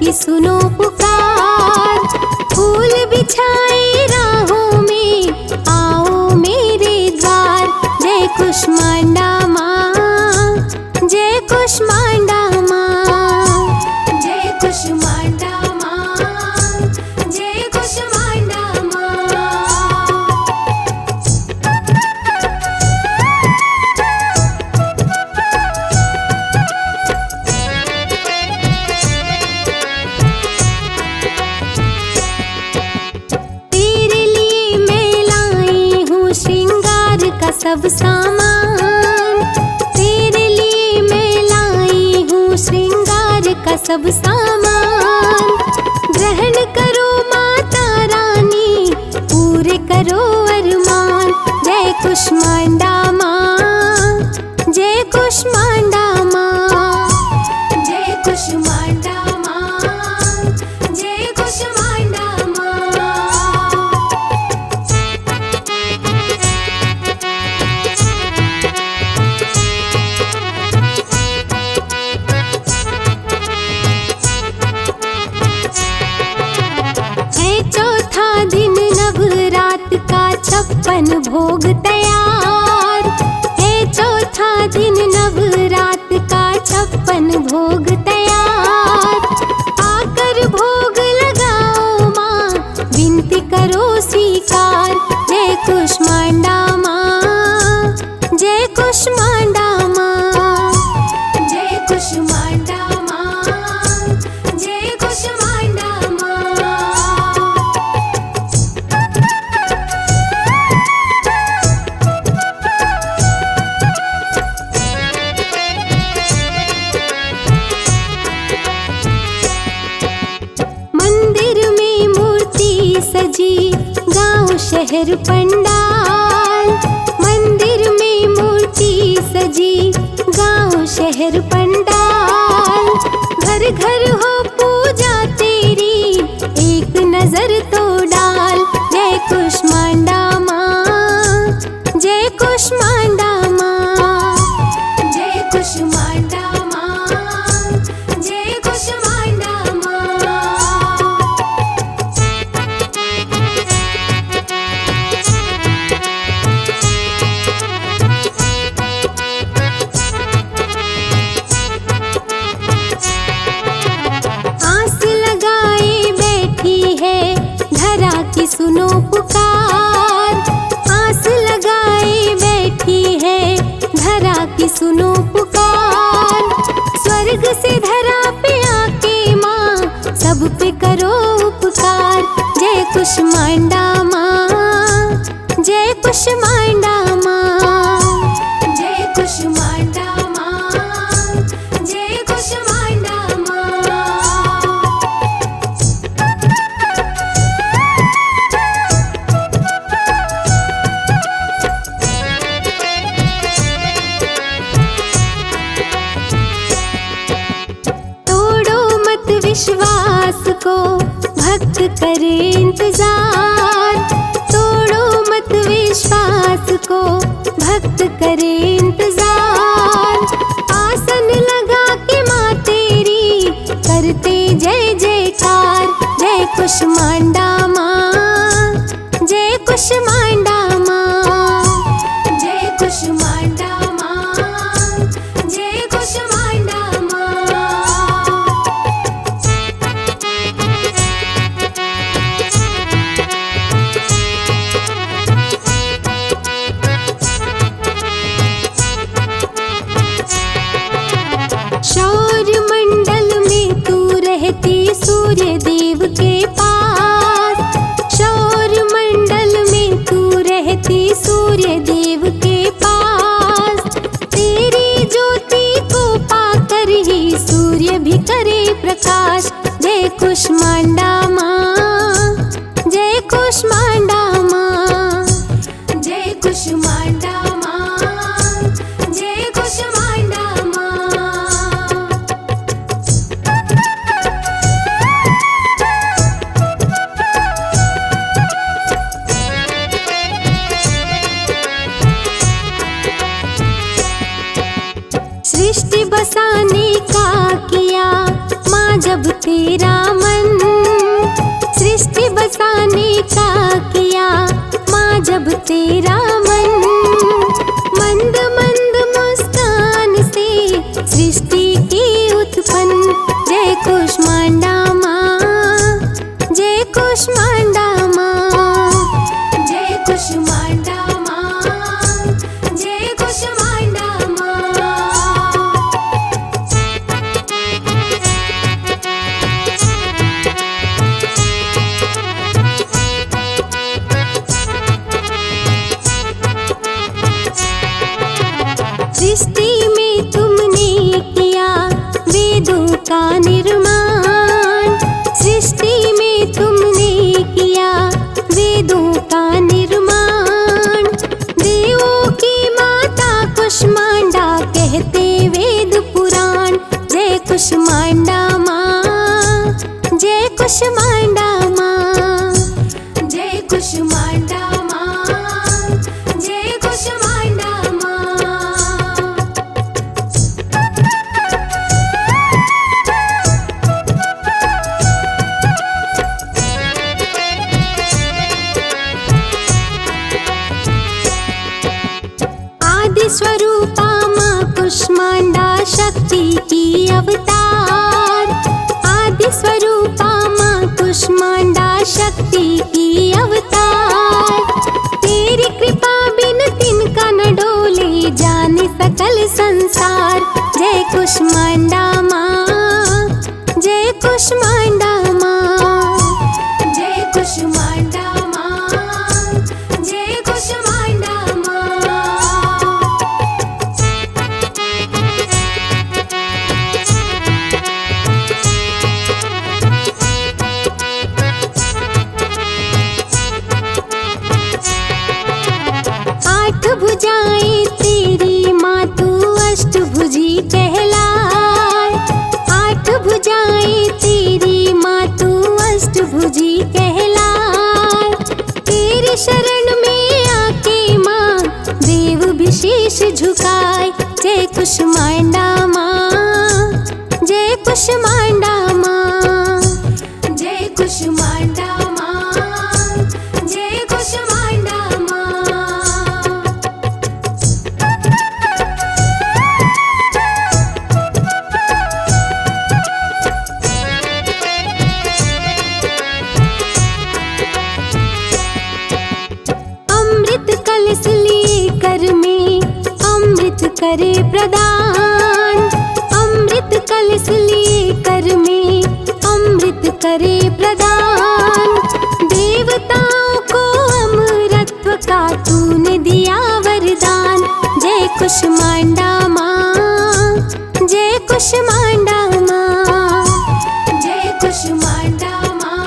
की सुनो पुकार। फूल बिछाए राहों में आओ मेरे द्वार। जय कुष्मांडा माँ, जय कुष्मांडा माँ, जय कुष्मांडा माँ, जय कुष्मांडा माँ। तेरे लिए मैं लाई हूँ श्रृंगार का सब सामान। तेरे लिए मैं लाई हूँ श्रृंगार का सब सामान। ग्रहण करो माता रानी, पूरे करो अरमान। जय कुष्मांडा माँ, जय कुष्मांडा माँ, जय कुष्मांडा माँ, जय कुष्मांडा माँ। है चौथा दिन नवरात का 56 भोग तैयार। है चौथा दिन नवरात का 56 भोग तैयार। आकर भोग लगाओ माँ, विनती करो स्वीकार। जय कुष्मांडा माँ, जय कुष्मांडा माँ, जय कुष्मांडा माँ, जय कुष्मांडा माँ। मंदिर में मूर्ति सजी, गांव शहर पंडाल। मंदिर में मूर्ति सजी, गांव शहर पंडाल। घर घर हो पूजा तेरी, एक नजर तो डाल। जय कुष्मांडा माँ, जय कुष्मांडा माँ, जय कुष्मांडा माँ, जय कुष्मांडा माँ। आस लगाए बैठी है धरा की सुनो पुकार। आस लगाए बैठी है धरा की सुनो पुकार। स्वर्ग से धरा पे आके माँ, सब पे करो उपकार। जय कुष्मांडा माँ, जय कुष्मांडा माँ, जय कुष्मांडा माँ, जय कुष्मांडा माँ। तोड़ो मत विश्वास को, भक्त करे इंतजार। तोड़ो मत विश्वास को, भक्त करे इंतजार। आसन लगा के माँ तेरी, करते जय जयकार। जय कुष्मांडा माँ, जय कुष्मांडा माँ, जय कुष्मांडा माँ, जय कुष्मांडा माँ। शौर्य मंडल में तू रहती सूर्य देव के पास। शौर्य मंडल में तू रहती सूर्य देव के पास। तेरी ज्योति को पाकर ही सूर्य भी करे प्रकाश। जय कुष्मांडा माँ, जय कुष्मांडा माँ, जय कुष्मांडा माँ, जय कुष्मांडा माँ। सृष्टि बसाने का किया माँ जब तेरा मन, सृष्टि बसाने का किया माँ जब तेरा मन। मंद मंद मुस्कान से सृष्टि की उत्पन्न, जय कुष्मांडा माँ, जय कुष्मांडा माँ, जय कुष्मांडा माँ, जय कुष्मांडा माँ। सृष्टि में तुमने किया वेदों का निर्माण, सृष्टि में तुमने किया वेदों का निर्माण। देवों की माता कुष्मांडा कहते वेद पुराण, जय कुष्मांडा माँ, जय कुष्मांडा माँ, जय कुष्मांडा माँ, जय कुष्मांडा माँ। आदि स्वरूपा माँ कुष्मांडा शक्ति की अवतार, आदि स्वरूपा माँ कुष्मांडा शक्ति की अवतार। तेरी कृपा बिन तिनका न डोले जाने सकल संसार, जय कुष्मांडा माँ, जय कुष्मांडा माँ, जय कुष्मांडा माँ, जय कुष्मांडा माँ। आठ भुजाएं तेरी माँ तू अष्टभुजी कहलाए, आठ भुजाएं तेरी माँ तू अष्टभुजी कहलाए। तेरे शरण में आके माँ देव विशेष झुकाए, जय कुष्मांडा माँ, जय कुष्मांडा माँ, जय कुष्मांडा माँ, जय कुष्मांडा माँ। अमृत कलश लिए कर में अमृत करे प्रदान, अमृत कलश लिए कर में अमृत करे प्रदान। देवताओं को अमरत्व का तूने दिया वरदान, जय कुष्मांडा माँ, जय कुष्मांडा माँ, जय कुष्मांडा माँ,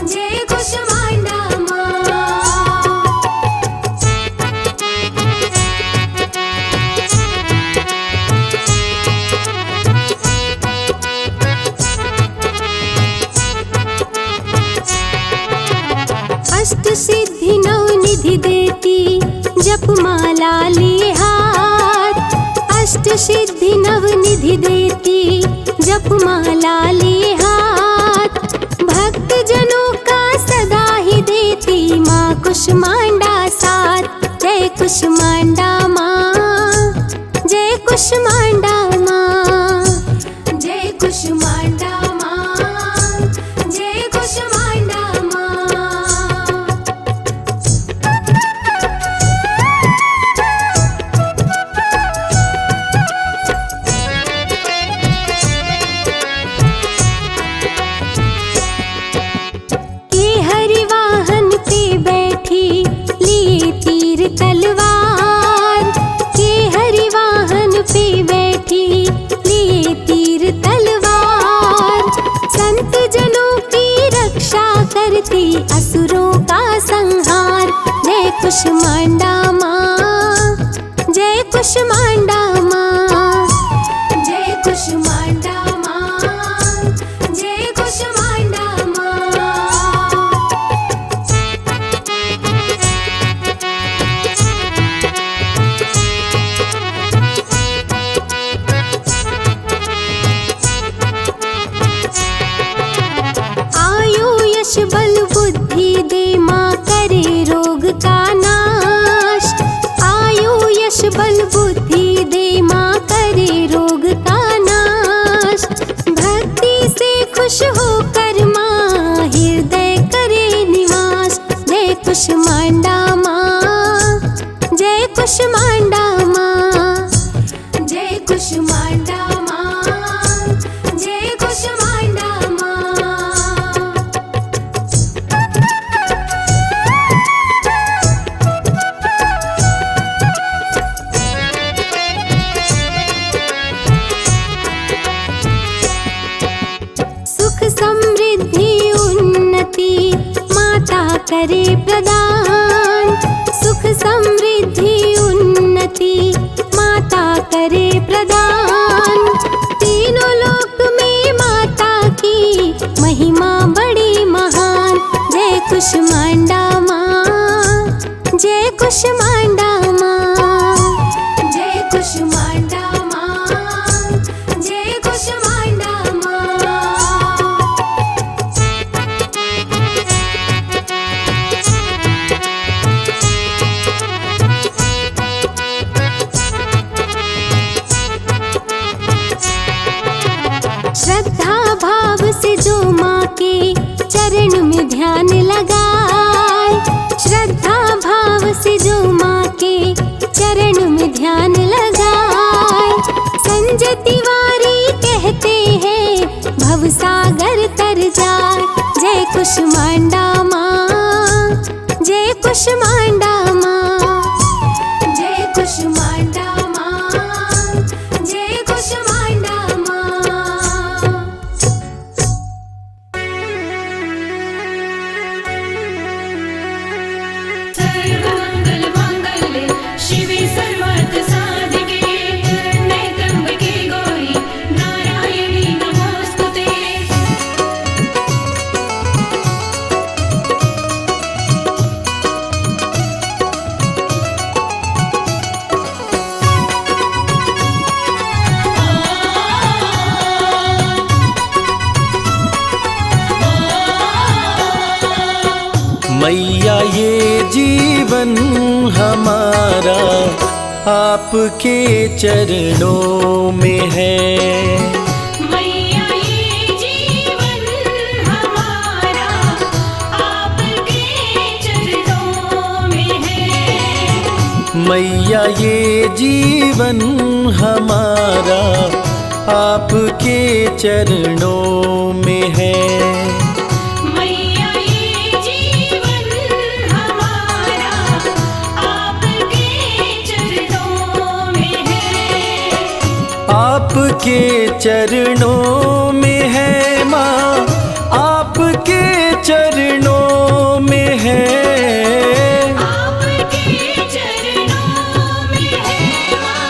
जय कुष्मांडा माँ। अष्ट सिद्धि नवनिधि देती जपमाला लिए हाथ, अष्ट सिद्धि नवनिधि देती जपमाला लिए हाथ। भक्त जनों का सदा ही देती माँ कुष्मांडा साथ, जय कुष्मांडा माँ, जय कुष्मांडा माँ, जय कुष्मांडा माँ, जय कुष्मांडा माँ। के हरिवाहन पे बैठी लिए तीर तलवार, के हरिवाहन पे बैठी लिए तीर तलवार। संत जनों की रक्षा करती असुरों का संहार, जय कुष्मांडा माँ, जय कुष्मांडा माँ, जय कुष्मांडा माँ, जय कुष्मांडा माँ। करे प्रदान, सुख समृद्धि उन्नति माता करे प्रदान। तीनों लोक में माता की महिमा बड़ी महान। जय कुष्मांडा माँ, जय कुष्मांडा माँ, जय कुष्मांडा माँ, जय कुष्मांडा माँ। श्रद्धा भाव से जो माँ के चरण में ध्यान लगाए, श्रद्धा भाव से जो माँ के चरण में ध्यान लगाए। संजय तिवारी कहते हैं भवसागर तर जाए। जय कुष्मांडा माँ, जय कुष्मांडा माँ, जय कुष्मांडा माँ, जय कुष्मांडा माँ। सर्वमंगल मांगल्ये शिवे सर्वार्थ साधिके त्र्यंबके गौरी नारायणी नमोस्तुते। मैया ये जीवन हमारा आपके चरणों में है। मैया ये जीवन हमारा आपके चरणों में है। मैया ये जीवन हमारा आपके चरणों में है। मैया ये जीवन हमारा आपके चरणों में है। आपके चरणों में है माँ, आपके चरणों में है। आपके चरणों में है माँ,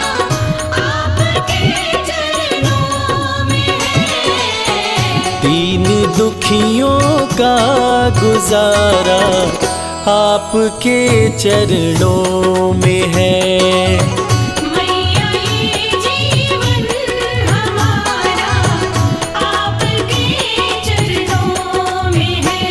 आपके चरणों में है। दीन दुखियों का गुजारा आपके चरणों में है। मैया ये जीवन हमारा आपके चरणों में है।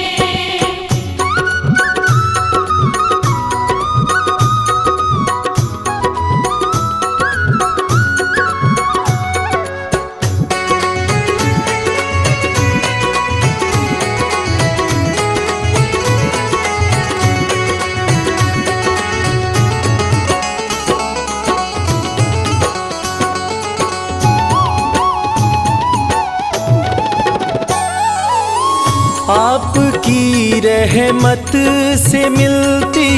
आपकी रहमत से मिलती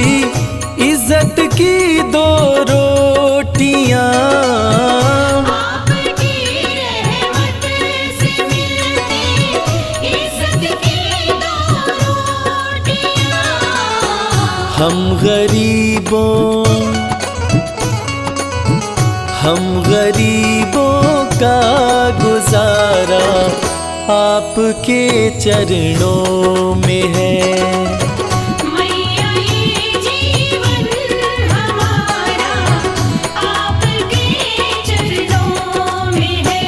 इज्जत की दो रोटियां। आपकी रहमत से मिलती इज्जत की दो रोटियां। हम गरीबों का गुजारा आपके चरणों में है। मैया ये जीवन हमारा आपके चरणों में है।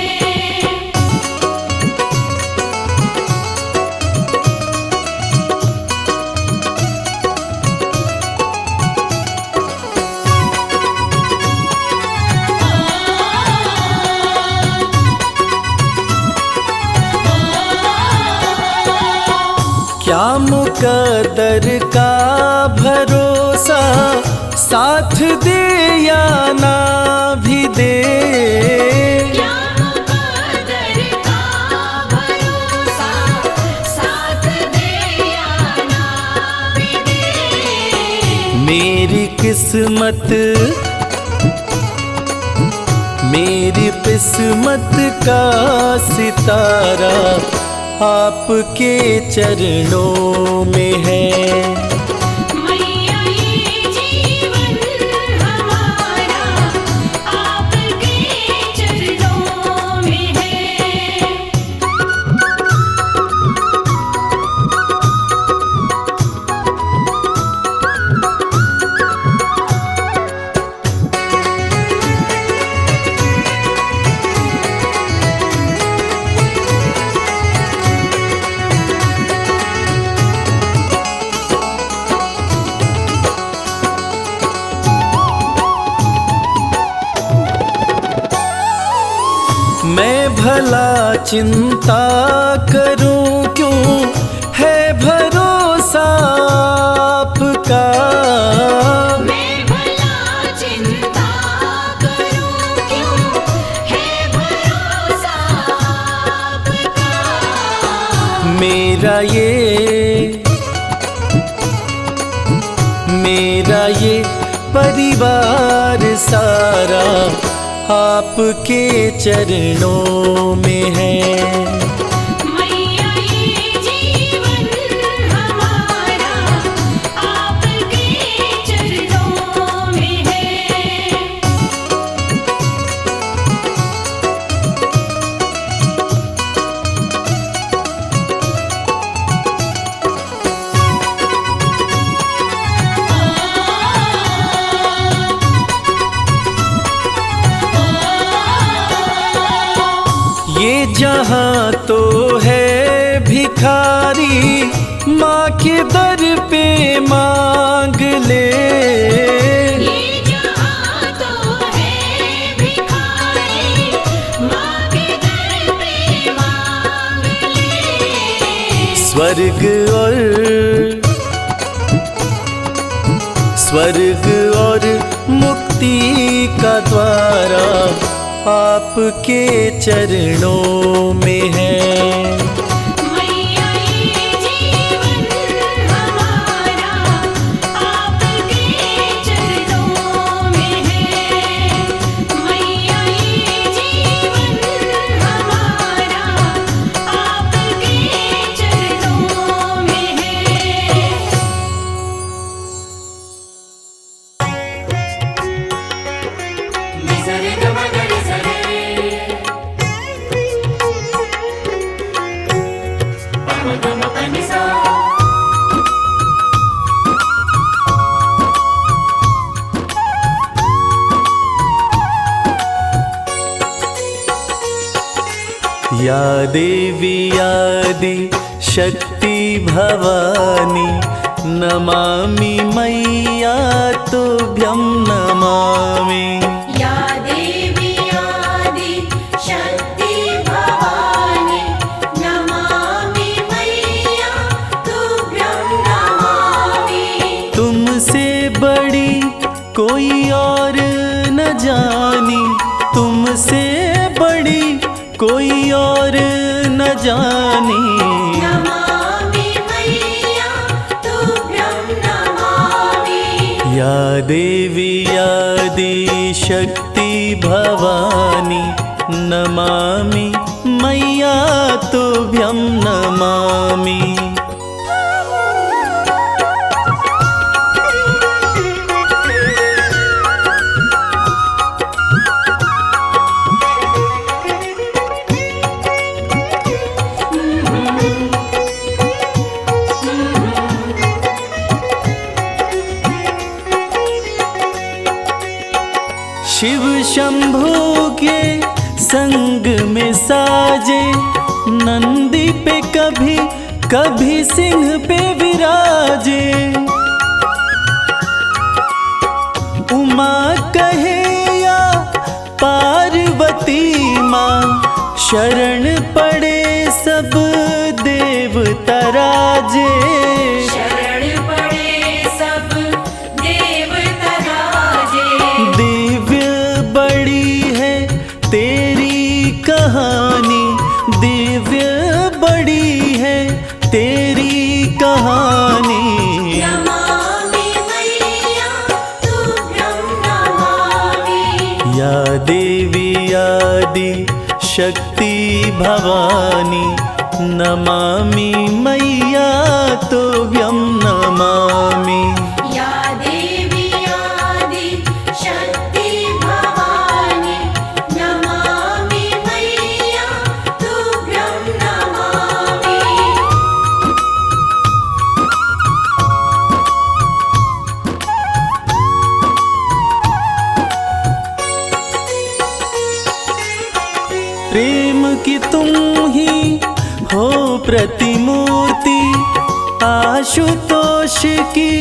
क्या मुकद्दर का भरोसा साथ दे या ना भी दे। क्या मुकद्दर का भरोसा साथ दे या ना भी दे। मेरी किस्मत का सितारा आपके चरणों में है। मैं भला चिंता करूं क्यों, है भरोसा आपका। मैं भला चिंता करूं क्यों, है भरोसा आपका। मेरा ये परिवार सारा आपके चरणों में है। मैया ये जीवन हमारा आपके चरणों में है। ये जहाँ तो है भिखारी, माँ के दर पे मांग ले। ये जहाँ तो है भिखारी, माँ के दर पे मांग ले। स्वर्ग और मुक्ति का द्वारा आपके चरणों में है। मैया ये जीवन हमारा आपके चरणों में है। मैया ये जीवन हमारा आपके चरणों में है। निसरे गमगरे सरे पमगमपनिसा। या देवी आदि शक्ति भवानी, नमामि मैया तुभ्यं नमामि। या देवी आदि शक्ति भवानी, नमामि मैया तुभ्यं नमामि। तुमसे बड़ी कोई और न जानी, तुमसे बड़ी कोई और न जानी। नमामि मैया तुभ्यं नमामि। या देवी आदि शक्ति भवानी, नमामि मैया तुभ्यं नमामि। शिव शंभू के संग में साजे, नंदी पे कभी कभी सिंह पे विराजे। उमा कहे या पार्वती माँ, शरण पड़े सब देवता राजे। शरण पड़े सब देवता राजे। दिव्य बड़ी है तेरी कहानी, दिव्य बड़ी है तेरी कहानी। नमामि मैया तुभ्यं नमामि। या देवी आदि शक्ति भवानी, नमामि मैया तुभ्यं नमामि। या देवी आदि शक्ति भवानी, नमामि मैया तुभ्यं नमामि। प्रेम की तुम ही हो प्रतिमूर्ति, आशुतोष की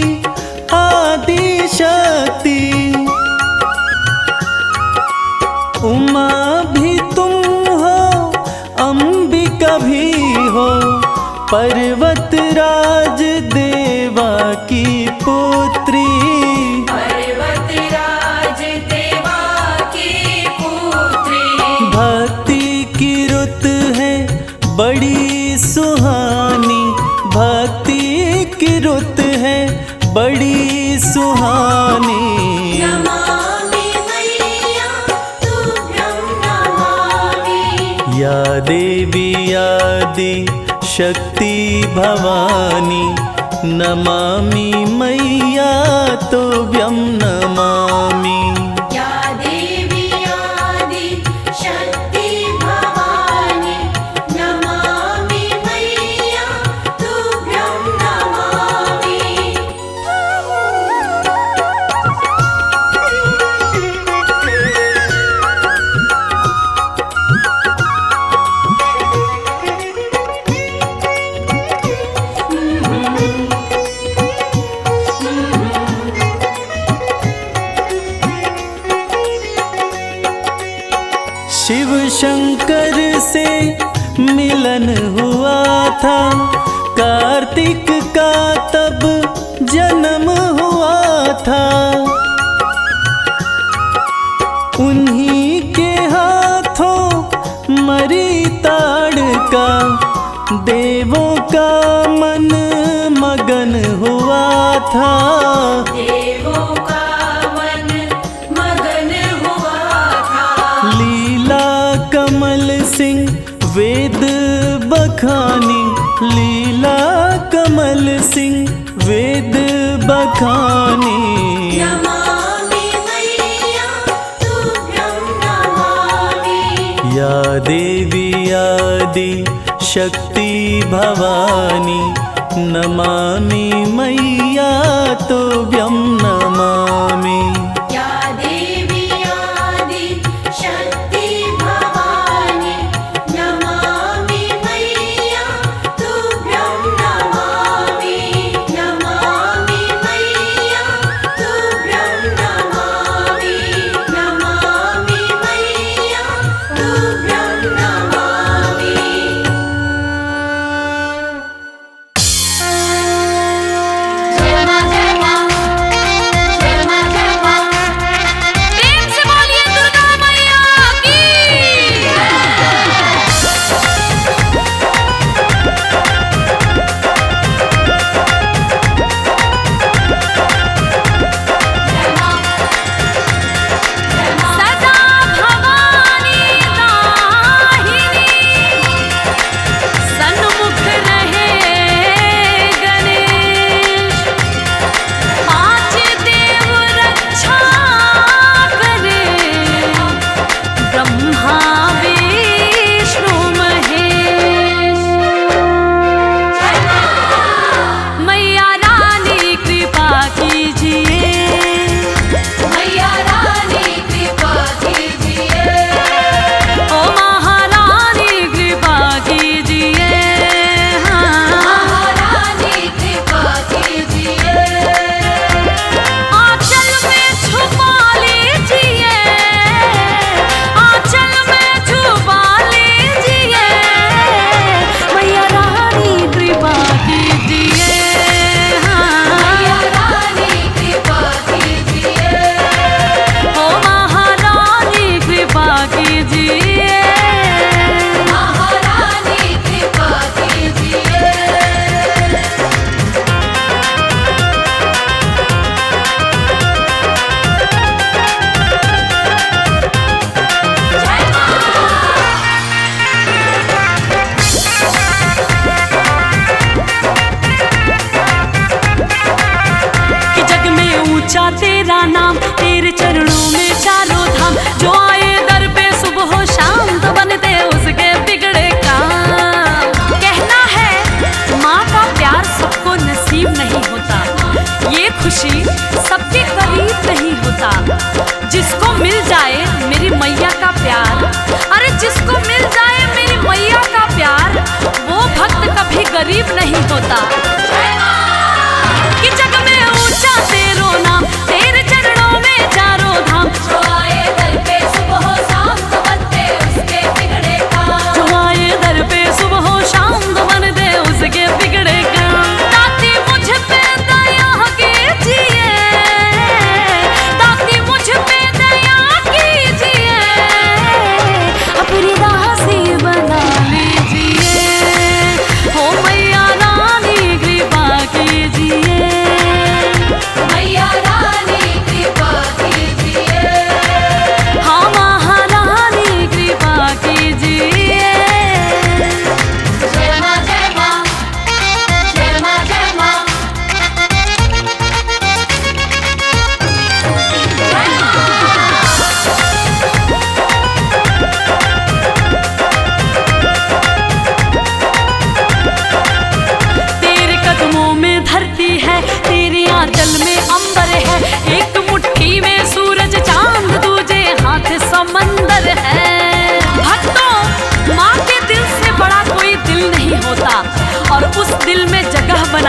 आदि शक्ति। उमा भी तुम हो कभी हो पर्वतराज देवा की पुत्री। पर्वतराज देवा की पुत्री। भक्ति की रुत है बड़ी सुहानी, भक्ति की रुत है बड़ी सुहानी। नमामि मैया तुभ्यं नमामि। या देवी आदि शक्ति भवानी, नमामि मैया तुभ्यं नमामि। या देवी आदि शक्ति भवानी, नमामि मैया तुभ्यं नमामि। शिव शंकर से मिलन हुआ था, कार्तिक का तब जन्म हुआ था। उन्हीं के हाथों मरी ताड़का, देवों का मन मगन हुआ था। देवों का मन मगन हुआ था। लीला कमल सिंह वेद बखानी, लीला कमल सिंह वेद बखानी। नमामि मैया तुभ्यं नमामि। या देवी आदि शक्ति भवानी, नमामि मैया तुभ्यं नमामि। या देवी आदि शक्ति भवानी, नमामि मैया तुभ्यं नमामि। नमामि मैया तुभ्यं नमामि। नमामि मैया तुभ्यं नमामि। जय मां जय मां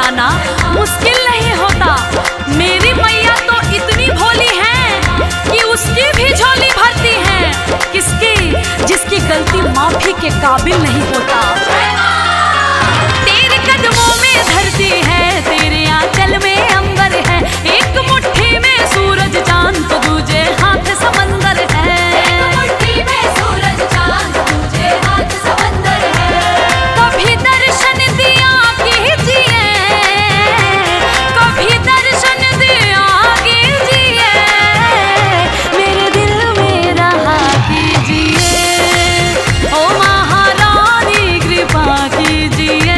पाना मुश्किल नहीं होता। मेरी मैया तो इतनी भोली है कि उसकी भी झोली भरती है। किसकी? जिसकी गलती माफी के काबिल नहीं होता। तेरे कदमों में धरती है, तेरे आंचल में अंबर है, एक मुट्ठी में सूरज चांद तो दूजे हाथ समंदर है। एक मुट्ठी में सूरज चांद दूजे हाथ समंदर है। कभी दर्शन दिया कीजिए, कभी दर्शन दिया कीजिए, मेरे दिल में रहा कीजिए। ओ महारानी कृपा कीजिए।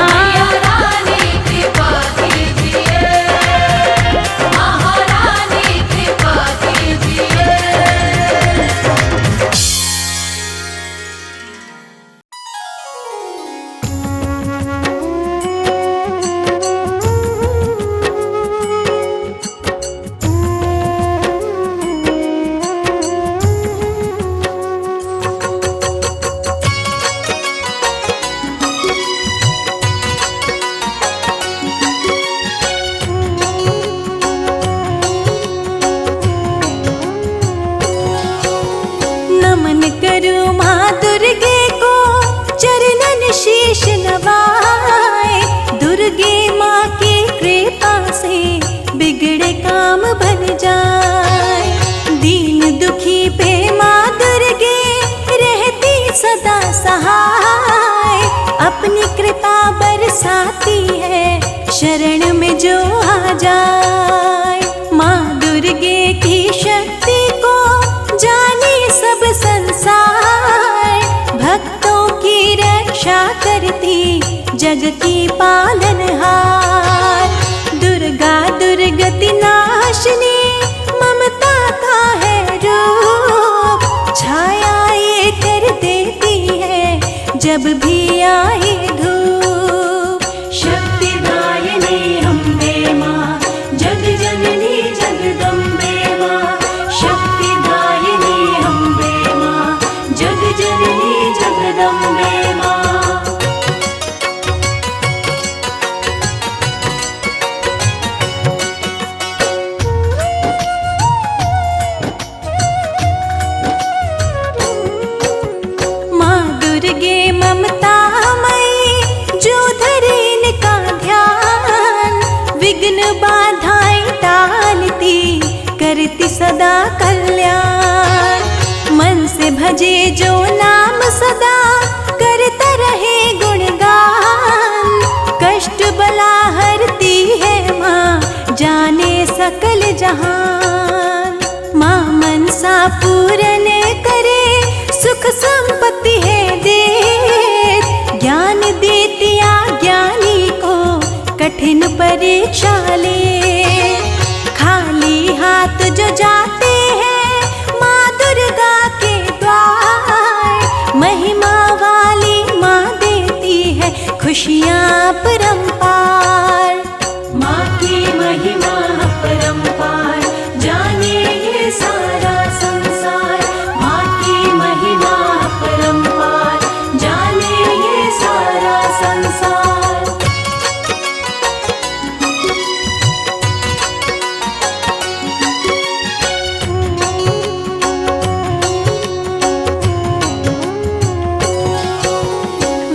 मैया रानी कृपा कीजिए, महारानी कृपा कीजिए। नमन करूं माँ दुर्गे को, चरणन शीश नवाए। दुर्गे माँ की कृपा से बिगड़े काम बन जाए। दीन दुखी पे माँ दुर्गे रहती सदा सहाय। अपनी कृपा बरसाती है, शरण में जो आ जाए। माँ दुर्गे की शक्ति को जाने सब संसार। भक्तों की रक्षा करती जग की पालनहार। दुर्गा दुर्गति नाशिनी ममता का है रूप। छाया ये कर देती है जब भी आए धूप। शक्तिदायिनी अम्बे माँ, जग जननी जगदम्बे माँ। शक्तिदायिनी अम्बे माँ, जग जननी जगदम्बे माँ। माँ दुर्गे ममता मई, जो धरे इनका ध्यान। विघ्न बाधाएं टालती, करती सदा कल्याण। मन से भजे जो नाम सदा, करता रहे गुणगान। कष्ट बला हरती है माँ, जाने सकल जहान। माँ मनसा पूरन करे, सुख संपत्ति है दे। ज्ञान देती ज्ञानी को, कठिन परीक्षा ले। खाली हाथ जो जाते हैं माँ दुर्गा के द्वार। महिमा वाली माँ देती है खुशियाँ परंपार। माँ की महिमा परंपार, जाने ये सारा संसार। माँ की महिमा परंपार, जाने ये सारा संसार।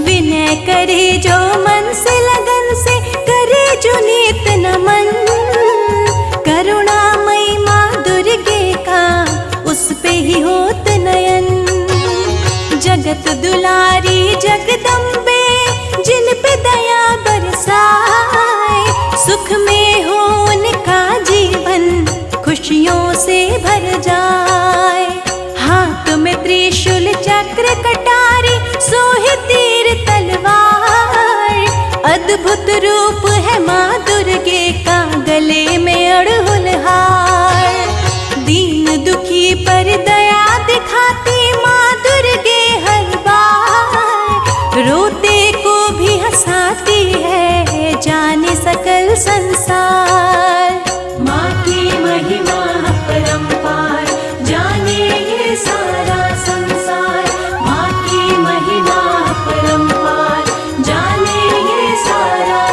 विनय करे जो मन से लगन से, करे जो नित नमन। करुणामयी माँ दुर्गे का उस पे ही होत नयन। जगत दुलारी जगदम्बे, जिन पे दया बरसाए। सुख में हो उनका जीवन, खुशियों से भर जाए। हाथ में त्रिशूल चक्र कटारी, सोहे तीर तलवार। अद्भुत रूप है माँ दुर्गे का, गले में अड़हुल हार। दीन दुखी पर दया दिखाती माँ दुर्गे हर बार। रोते को भी हंसाती है, जाने सकल संसार। माँ की महिमा परंपार, जाने ये सारा संसार। माँ की महिमा परंपार, जाने ये सारा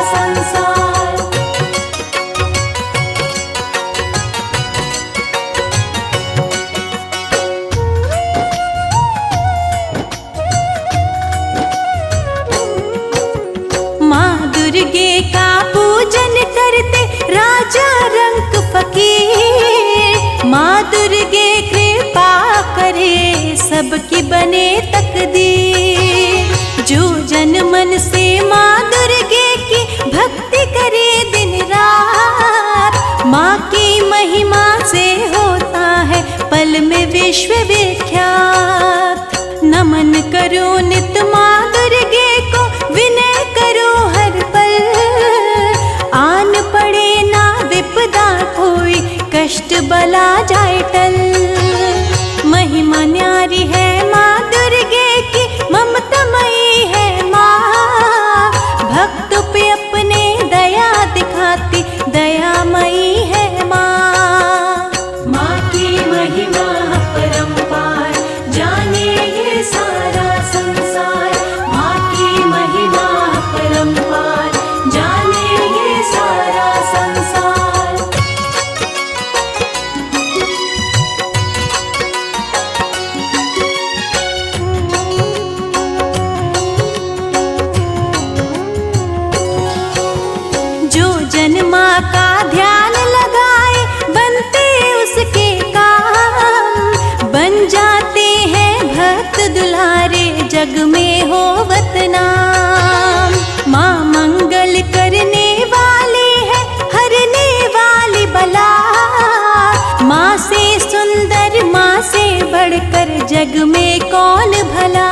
सबकी बने तकदीर। जो जन मन से माँ दुर्गे की भक्ति करे दिन रात, माँ की महिमा से होता है पल में विश्व विख्यात। नमन करो नित माँ दुर्गे को, विनय करो हर पल, आन पड़े ना विपदा कोई, कष्ट बला जाए टल। महिमा न्यारी है माँ दुर्गे की, ममतामयी है माँ, भक्तों पे अपने दया दिखाती दयामयी है माँ। माँ की महिमा परंपार, जाने ये सारा संसार। माँ की महिमा परंपार, जाने ये सारा संसार। जो जन माँ का ध्यान लगाए, बनते उसके काम, बन जाते हैं भक्त दुलारे, जग में होवत नाम। माँ मंगल करने वाली है, हरने वाली बला, माँ से सुंदर माँ से बढ़कर जग में कौन भला।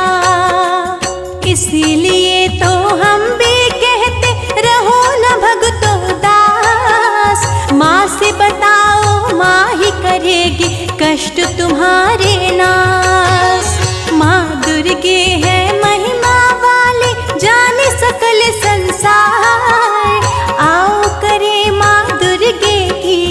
इसीलिए तो हम भी कहते रहो न भगतो दास, माँ से बताओ माँ ही करेगी कष्ट तुम्हारे नाश। माँ दुर्गे है महिमा वाली, जाने सकल संसार, आओ करे माँ दुर्गे की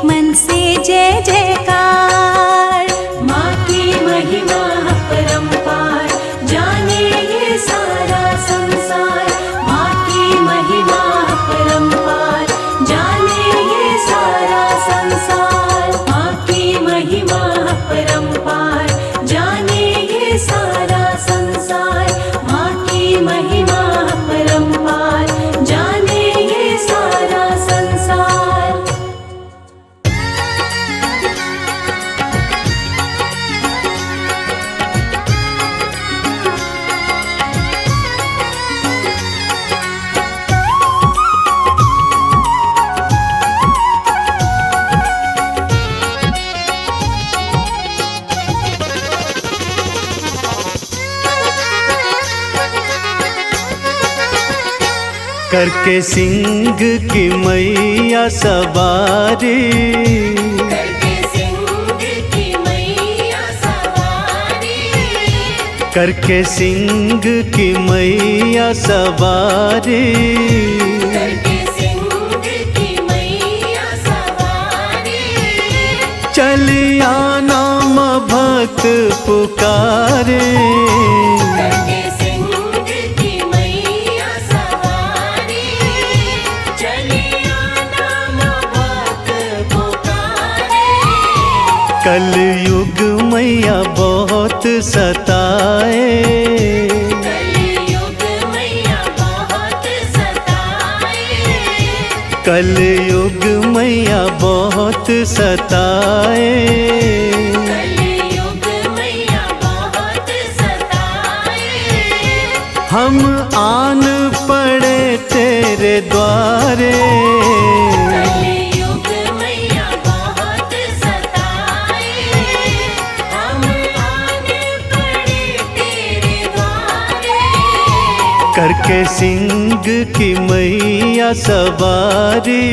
मन से जय जयकार। माँ की महिमा परंपार, जाने ये सारा संसार। माँ की महिमा परंपार, जाने ये सारा संसार। माँ की महिमा परंपार, जाने ये सारा संसार। माँ की महिमा परंपार, जाने ये सारा संसार। करके सिंह की मैया सवारी, करके सिंह की मैया सवारी। करके सिंह की मैया सवारी, करके सिंह की मैया सवारी। चलिया नाम भक्त पुकारे। करके सिंह की मैया सवारी, चलिया नाम भक्त पुकारे। कलयुग मैया बहुत सताए, कलयुग मैया बहुत सताए। कलयुग मैया बहुत सताए। कलयुग मैया बहुत सताए। हम आन पड़े तेरे द्वारे, कलयुग मैया बहुत सताए। हम आने पड़े तेरे द्वारे। करके सिंह की मैया सवारी।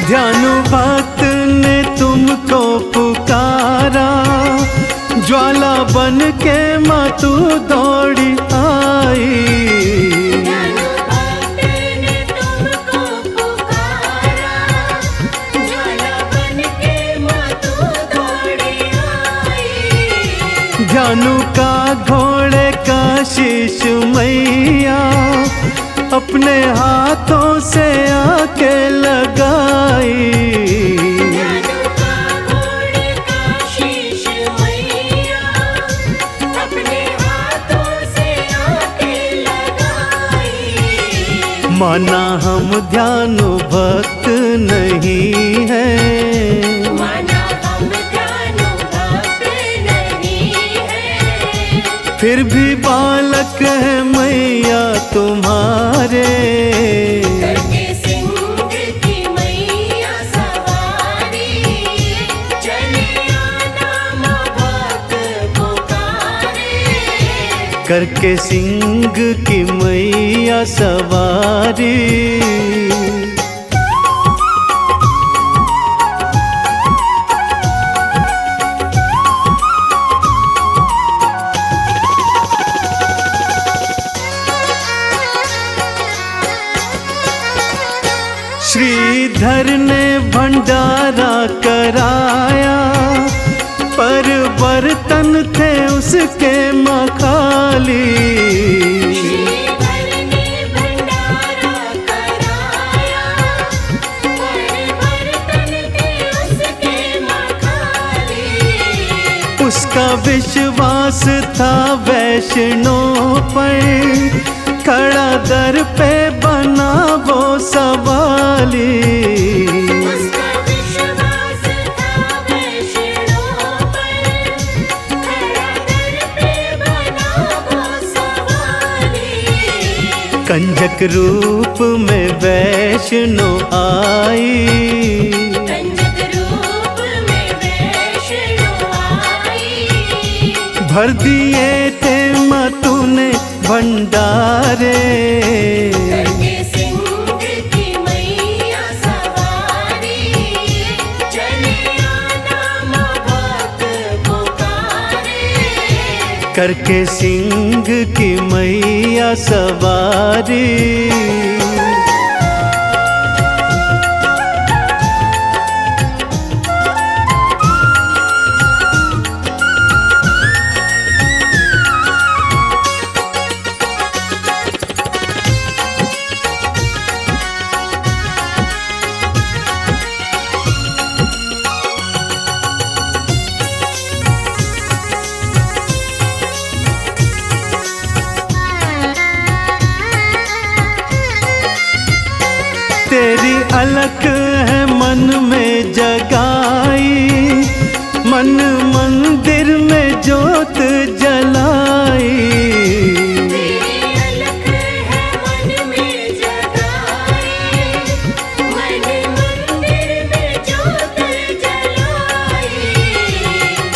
ध्यानु भक्त ने तुमको पुकारा, ज्वाला बन के माँ तू दौड़ी आई। ज्ञानु भक्त ने तुमको पुकारा, ज्वाला बन के माँ तू दौड़ी आई। ध्यानु का घोड़े का शीश मैया अपने हाथों से आके लगाई। माना हम ध्यानु भक्त नहीं है, माना हम ध्यानु भक्त नहीं है, फिर भी बालक है मैया तुम्हारे। करके सिंह की मैया सवारी, चले आना माँ भक्त पुकारे। करके सिंह की मैया सवारी। श्रीधर ने भंडारा कराया, पर बर्तन थे उसके मखाली। श्रीधर ने भंडारा कराया, पर बर्तन थे उसके मखाली। उसका विश्वास था वैष्णव पर, खड़ा दर पे बना वो सवाली। उसका विश्वास था वैष्णव पर, खड़ा दर पे बना वो सवाली। कंजक रूप में वैष्णव आई, कंजक रूप में वैष्णव आई। भर दिए थे माँ तूने भंडारे। करके सिंह की मैया सवारी, चले आना माँ भक्त पुकारे। करके सिंह की मैया सवारी। तेरी अलख है मन में जगाई, मन मंदिर में जोत जलाई। तेरी अलख है मन में जगाई, मन मंदिर में जोत जलाई।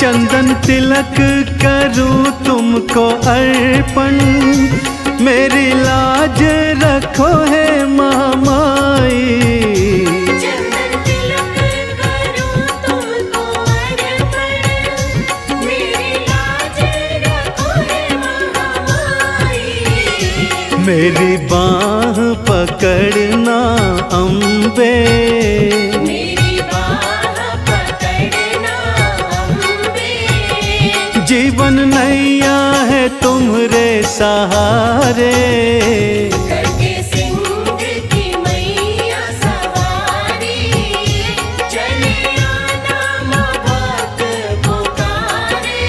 चंदन तिलक करूं तुमको अर्पण, मेरी लाज रखो है महामाई। चंदन तिलक करूं तुमको अर्पण, मेरी लाज रखो है महामाई। मेरी बाह पकड़ना अम्बे, मेरी बाह पकड़ना अम्बे। जीवन नैया है तुम्हारे सहारे। करके सिंह की मैया सवारी, चले आना माँ भक्त पुकारे।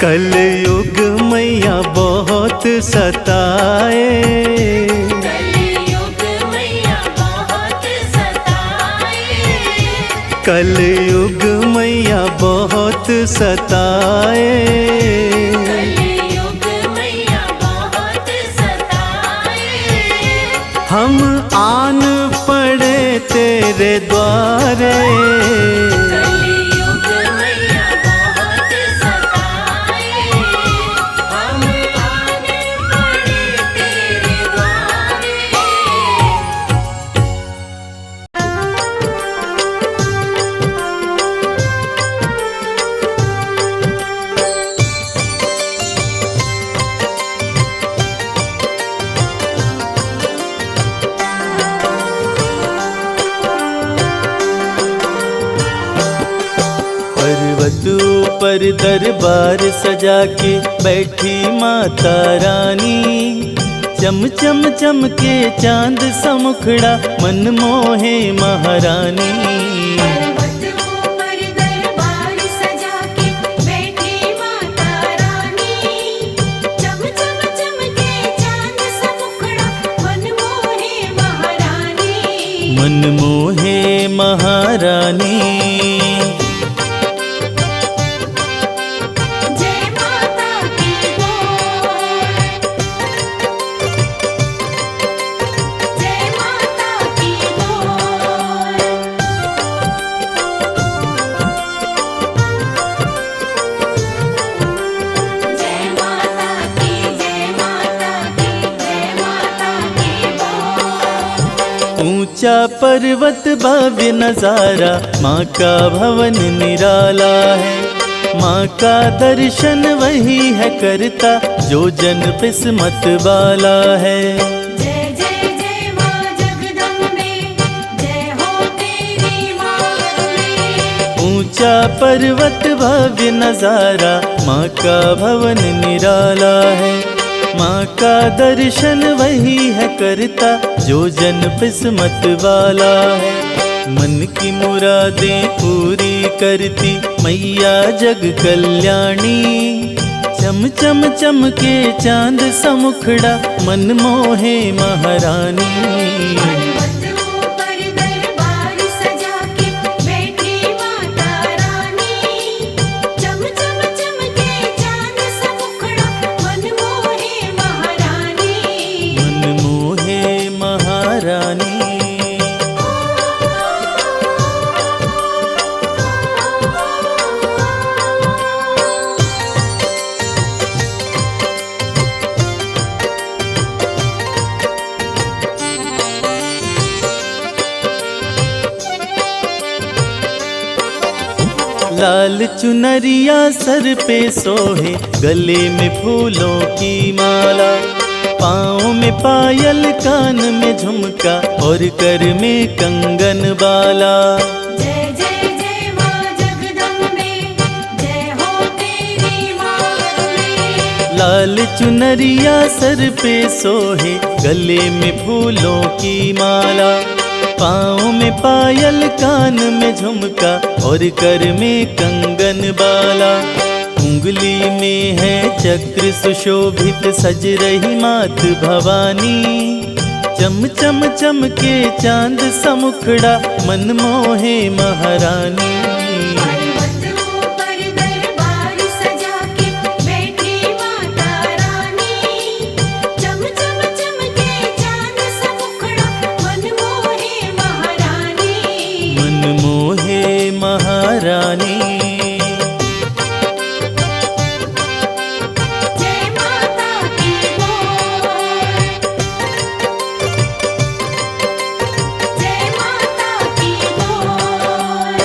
कलयुग मैया बहुत सताए, कलयुग मैया बहुत सताए। कलयुग मैया बहुत सताए। कलयुग मैया बहुत सताए। हम आन पड़े तेरे द्वारे, कलयुग मैया बहुत सताए। हम आने पड़े तेरे द्वारे। दरबार सजा के बैठी माता रानी। चम चम चमके चांद सा मुखड़ा मन मोहे महारानी। पर्वतों पर दरबार सजा के बैठी माता रानी। चम चम चमके चांद सा मुखड़ा मन मोहे महारानी। मन मोहे महारानी। जय माता की बोल, जय माता की बोल। जय माता की, जय माता की, जय माता की बोल। ऊंचा पर्वत भव्य नजारा माँ का भवन निराला है। माँ का दर्शन वही है करता जो जन किस्मत वाला है। जय जय जय माँ जगदम्बे, जय हो तेरी माँ। ऊंचा पर्वत भव्य नजारा माँ का भवन निराला है। माँ का दर्शन वही है करता जो जन किस्मत वाला है। मन की मुरादें पूरी करती मैया जग कल्याणी। चम चम चमके चांद सा मुखड़ा मन मोहे महारानी। पर्वतों पर दरबार सजा के बैठी माता रानी। चम चम चमके चांद सा मुखड़ा मन मोहे महारानी। मन मोहे महारानी। लाल चुनरिया सर पे सोहे, गले में फूलों की माला। पाँव में पायल, कान में झुमका और कर में कंगन बाला। जय जय जय माँ जगदम्बे, जय हो तेरी माँ। लाल चुनरिया सर पे सोहे, गले में फूलों की माला। पाँव में पायल, कान में झुमका और कर में कंगन बाला। उंगली में है चक्र सुशोभित, सज रही मात भवानी। चम चम चमके चांद सा मुखड़ा मन मोहे महारानी। पर्वतों पर दरबार सजा के बैठी माता रानी। चम चम चमके चांद सा मुखड़ा मन मोहे महारानी। मन मोहे महारानी। जय माता की बोल, जय माता की बोल।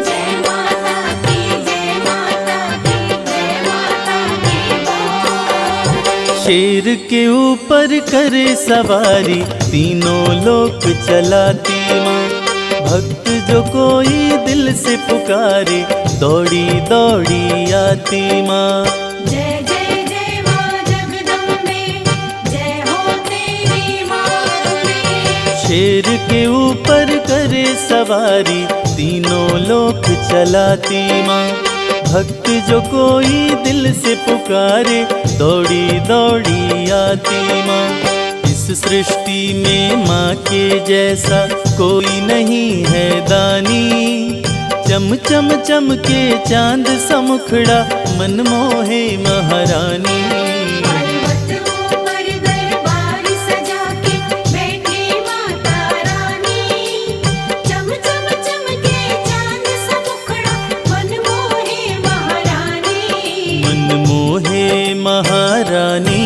जय माता की, जय माता की, जय माता की बोल। शेर के ऊपर करे सवारी, तीनों लोक चलाती माँ। भक्त जो कोई दिल से पुकारे, दौड़ी दौड़ी आती माँ। जय जय जय माँ जगदम्बे, जय हो तेरी माँ। शेर के ऊपर करे सवारी, तीनों लोक चलाती माँ। भक्त जो कोई दिल से पुकारे, दौड़ी दौड़ी आती माँ। इस सृष्टि में माँ के जैसा कोई नहीं है दानी। चम चम चमके चांद सा मुखड़ा मन मोहे महारानी। पर्वतों पर दरबार सजा के बैठी माता रानी। चम चम चमके चांद सा मुखड़ा मन मोहे महारानी। मन मोहे महारानी।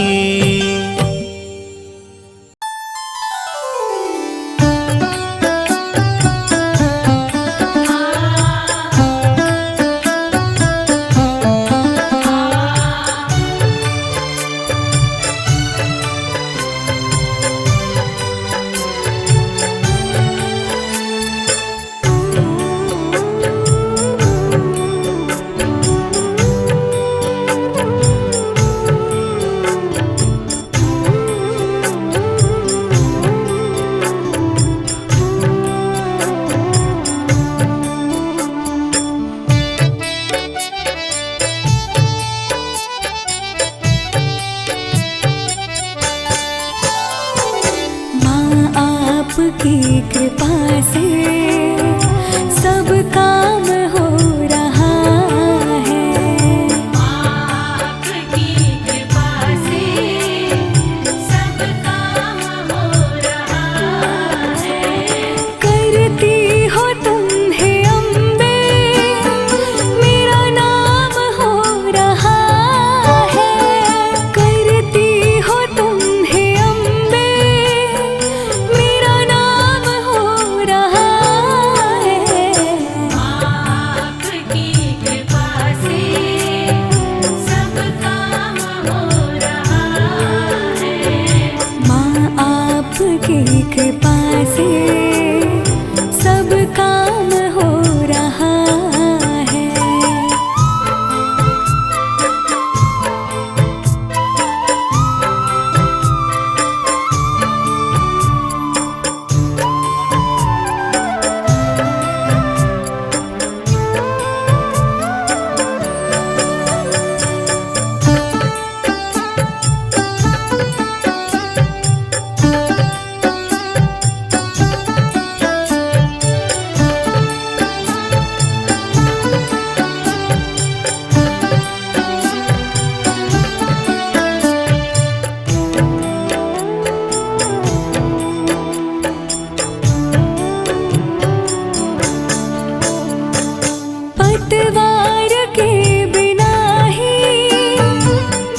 पतवार के बिना ही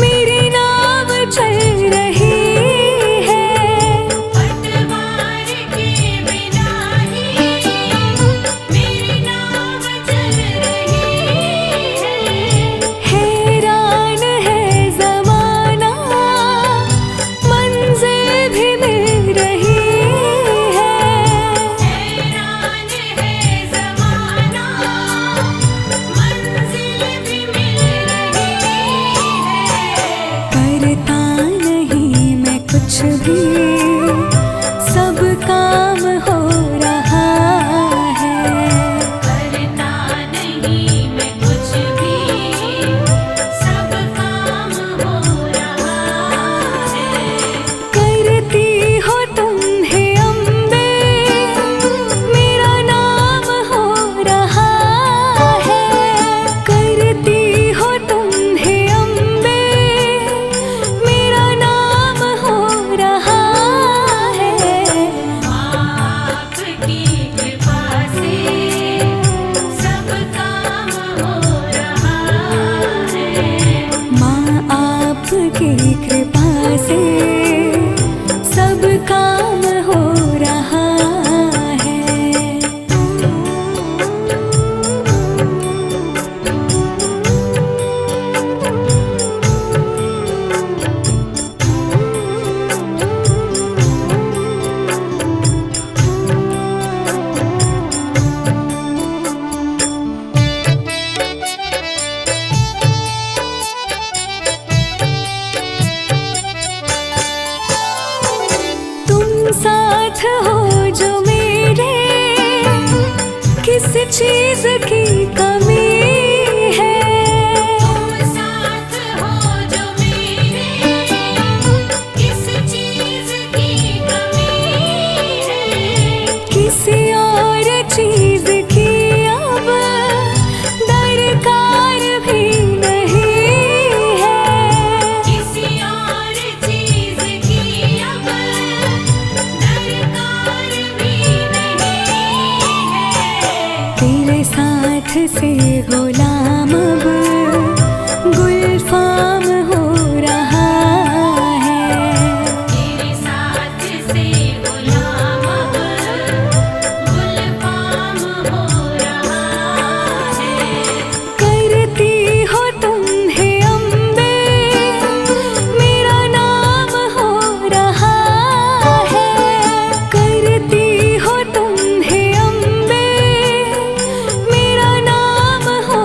मेरी नाव चल रही है। पतवार के बिना ही मेरी नाव चल रही है। हैरान है ज़माना, मंजिल भी मिल रही है। हैरान है ज़माना, मंजिल भी मिल रही है। करता नहीं मैं कुछ भी, सब काम हो रहा है। करता नहीं मैं कुछ भी, सब काम हो रहा है। करती हो तुम हे अम्बे, मेरा नाम हो रहा है। करती हो तुम हे अम्बे, मेरा नाम हो रहा है। आपकी कृपा से सब काम हो रहा है। माँ आपकी कृपा से सब काम हो रहा है। तुम साथ हो जो मेरे, किस चीज की कमी है। तुम साथ हो जो मेरे, किस चीज़ की कमी है। किसी और चीज की अब दरकार भी नहीं है। किसी और चीज़ की अब दरकार भी नहीं है। तेरे साथ से गुलाम अब गुलफाम हो रहा है। तेरे साथ से गुलाम अब गुलफाम हो रहा है। करती हो तुम हे अम्बे, मेरा नाम हो रहा है। करती हो तुम हे अम्बे, मेरा नाम हो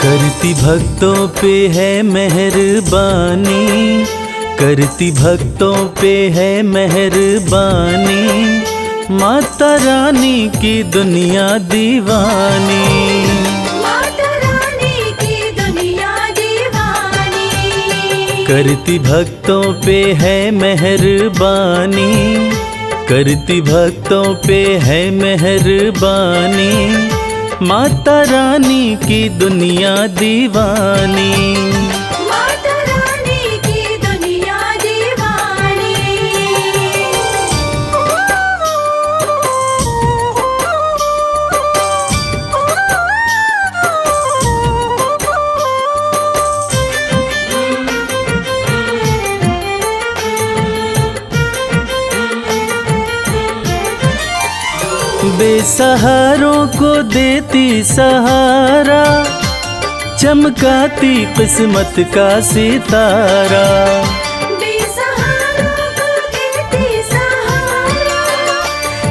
करती भक्तों पे है मेहरबानी, करती भक्तों पे है मेहरबानी, माता रानी की दुनिया दीवानी। माता रानी की दुनिया दीवानी। करती भक्तों पे है मेहरबानी, करती भक्तों पे है मेहरबानी, माता रानी की दुनिया दीवानी। माता रानी की दुनिया दीवानी। बेसहारों को देती सहारा, चमकाती किस्मत का सितारा। बेसहारों को देती सहारा,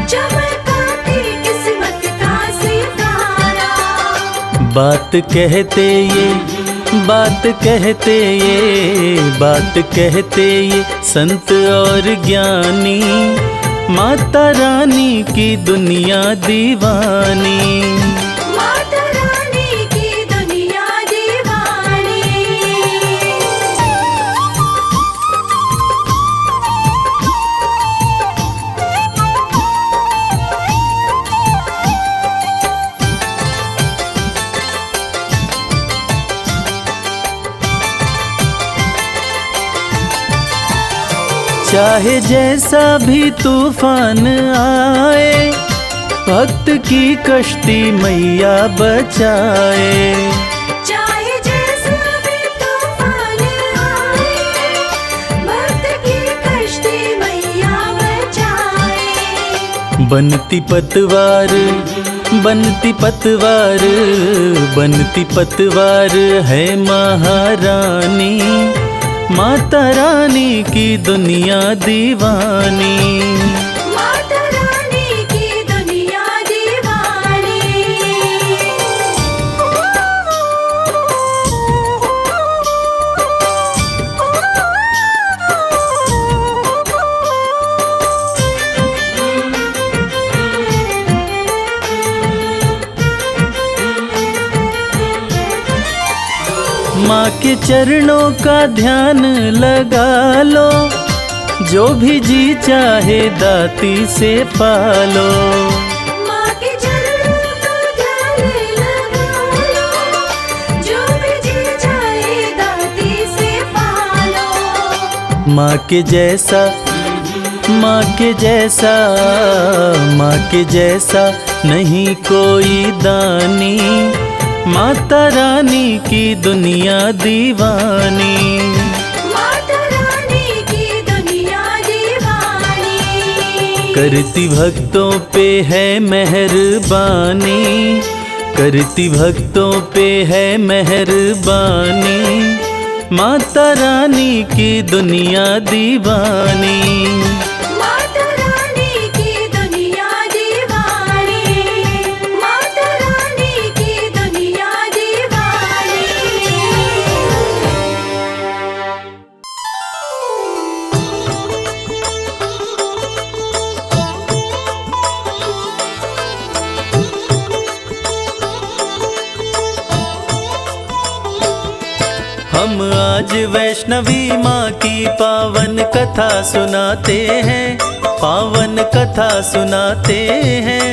चमकाती किस्मत का सितारा। बात कहते ये, बात कहते ये, बात कहते ये संत और ज्ञानी, माता रानी की दुनिया दीवानी। माता रानी की दुनिया दीवानी। चाहे जैसा भी तूफान आए, भक्त की कश्ती मैया बचाए। चाहे जैसा भी तूफान आए, भक्त की कश्ती मैया बचाए। बनती पतवार, बनती पतवार, बनती पतवार है महारानी, माता रानी की दुनिया दीवानी। माता रानी की दुनिया दीवानी। माँ के चरणों का ध्यान लगा लो, जो भी जी चाहे दाती से पालो। माँ के चरणों का ध्यान लगा लो, जो भी जी चाहे दाती से पालो। माँ के जैसा, माँ के जैसा, माँ के जैसा नहीं कोई दानी, माता रानी की दुनिया दीवानी। माता रानी की दुनिया दीवानी। करती भक्तों पे है मेहरबानी, करती भक्तों पे है मेहरबानी, माता रानी की दुनिया दीवानी। माता रानी की दुनिया दीवानी। माता रानी की दुनिया दीवानी। हम आज वैष्णवी माँ की पावन कथा सुनाते हैं, पावन कथा सुनाते हैं।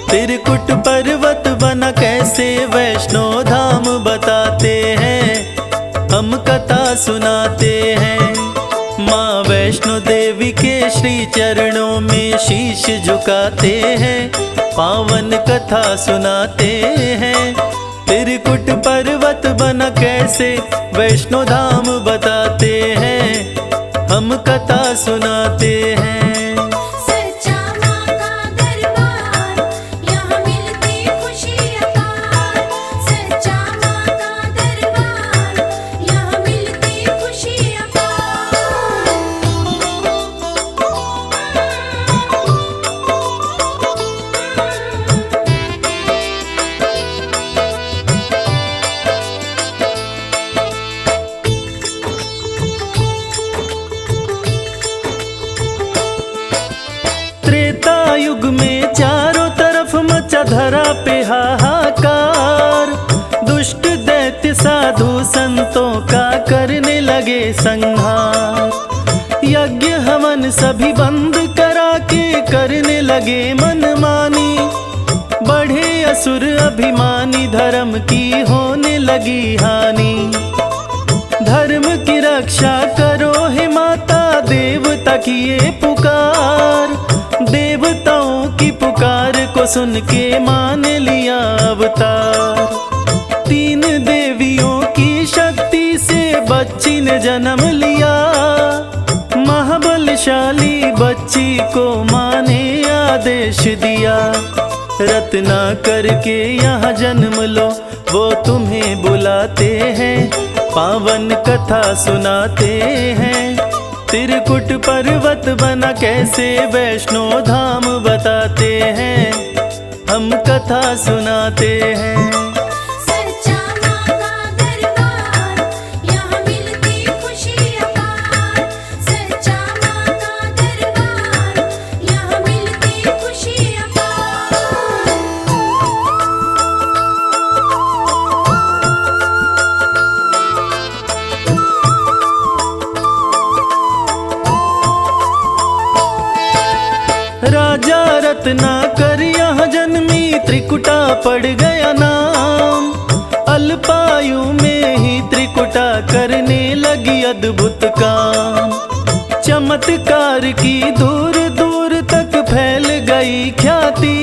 त्रिकुट पर्वत बना कैसे वैष्णो धाम बताते हैं, हम कथा सुनाते हैं। माँ वैष्णो देवी के श्री चरणों में शीश झुकाते हैं, पावन कथा सुनाते हैं। त्रिकुट पर्वत बना कैसे वैष्णो धाम बताते हैं, हम कथा सुनाते हैं। सच्चा माँ का दरबार, यहाँ मिलती खुशी अपार। सच्चा माँ का दरबार, यहाँ मिलती खुशी अपार। त्रेता युग में चारों तरफ मचा धरा पे हाहाकार। दुष्ट दैत्य साधु संतों का करने लगे संहार। यज्ञ हवन सभी बंद करा के करने लगे मनमानी। बढ़े असुर अभिमानी, धर्म की होने लगी हानि। धर्म की रक्षा करो हे माता, देवता की ये पुकार। देवताओं की पुकार को सुन के मान लिया अवतार। 3 देवियों की शक्ति से बच्ची ने जन्म लिया। महाबलशाली बच्ची को माँ ने आदेश दिया, रत्ना करके यहाँ जन्म लो, वो तुम्हें बुलाते हैं, पावन कथा सुनाते हैं। त्रिकुट पर्वत बना कैसे वैष्णो धाम बताते हैं, हम कथा सुनाते हैं। सच्चा माँ का दरबार, यहाँ मिलती खुशी अपार। सच्चा माँ का दरबार, यहाँ मिलती खुशी अपार। राजा रत्नाकर यहाँ जन्मी, त्रिकुटा पड़ गया नाम। अल्पायु में ही त्रिकुटा करने लगी अद्भुत काम। चमत्कार की दूर दूर तक फैल गई ख्याति।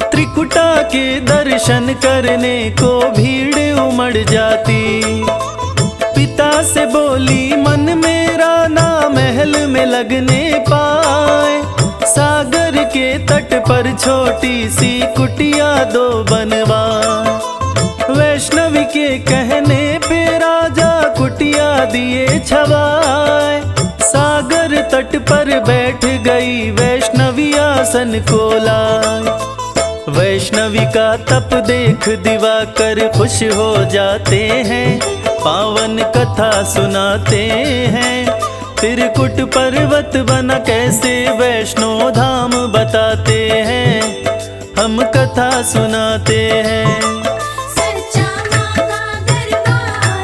त्रिकुटा के दर्शन करने को भीड़ उमड़ जाती। पिता से बोली मन मेरा ना महल में लगने पाए। सागर के तट पर छोटी सी कुटिया 2 बनवाए। वैष्णवी के कहने पे राजा कुटिया दिए छवाए। सागर तट पर बैठ गई वैष्णवी आसन को लाए। वैष्णवी का तप देख दिवाकर खुश हो जाते हैं, पावन कथा सुनाते हैं। त्रिकुट पर्वत बना कैसे वैष्णो धाम बताते हैं, हम कथा सुनाते हैं। सच्चा माँ का दरबार,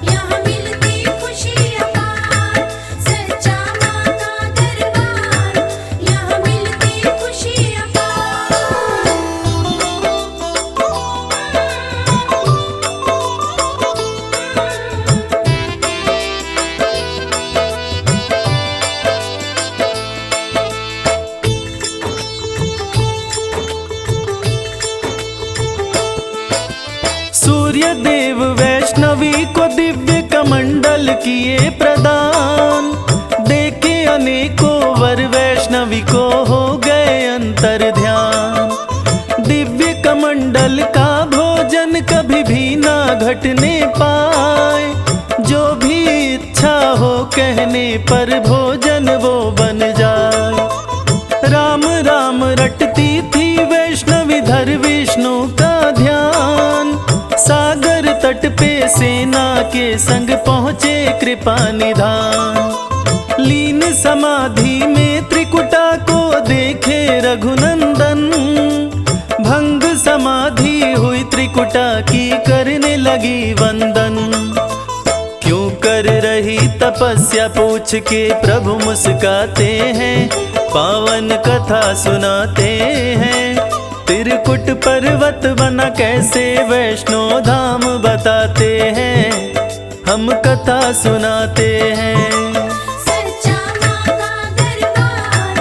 यहाँ मिलती खुशी अपार। सच्चा माँ का दरबार, यहाँ मिलती खुशी अपार। सूर्य देव वैष्णवी को दिव्य कमंडल किए प्रदान। देखे अनेकों वर वैष्णवी को हो गए अंतर ध्यान। दिव्य कमंडल का भोजन कभी भी ना घटने पाए। जो भी इच्छा हो कहने पर भोजन वो बन जाए। राम राम रटती थी वैष्णवी धर विष्णु का ध्यान। सागर तट पे सेना के संग पहुँचे कृपा निधान। लीन समाधि में त्रिकुटा को देखे रघुनंदन। भंग समाधि हुई त्रिकुटा की करने लगी वंदन। क्यों कर रही तपस्या पूछ के प्रभु मुस्काते हैं, पावन कथा सुनाते हैं। त्रिकुट पर्वत बना कैसे वैष्णो धाम बताते हैं, हम कथा सुनाते हैं। सच्चा माँ का दरबार,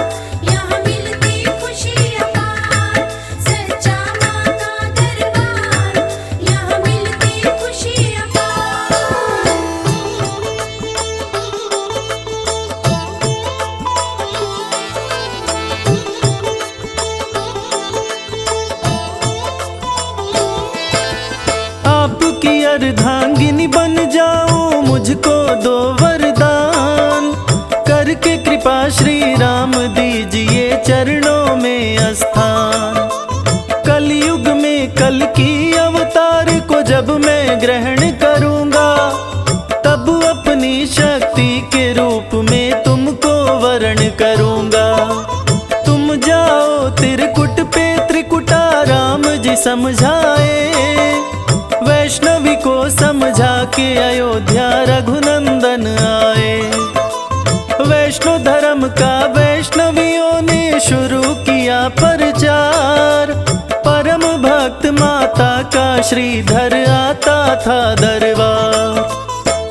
यहाँ मिलती खुशी अपार। सच्चा माँ का दरबार, यहाँ मिलती खुशी अपार। आपकी अर्धांगिनी बन जाऊं, मुझको दो वरदान। करके कृपा श्री राम दीजिए चरणों में स्थान। कलयुग में कल की अवतार को जब मैं ग्रहण करूंगा, तब अपनी शक्ति के रूप में तुमको वरण करूंगा। त्रिकुट पे त्रिकुटा राम जी समझाए, वैष्णवी को समझा के अयोध्या रघुनंदन आए। वैष्णव धर्म का वैष्णवियों ने शुरू किया प्रचार, परम भक्त माता का श्रीधर आता था दरबार।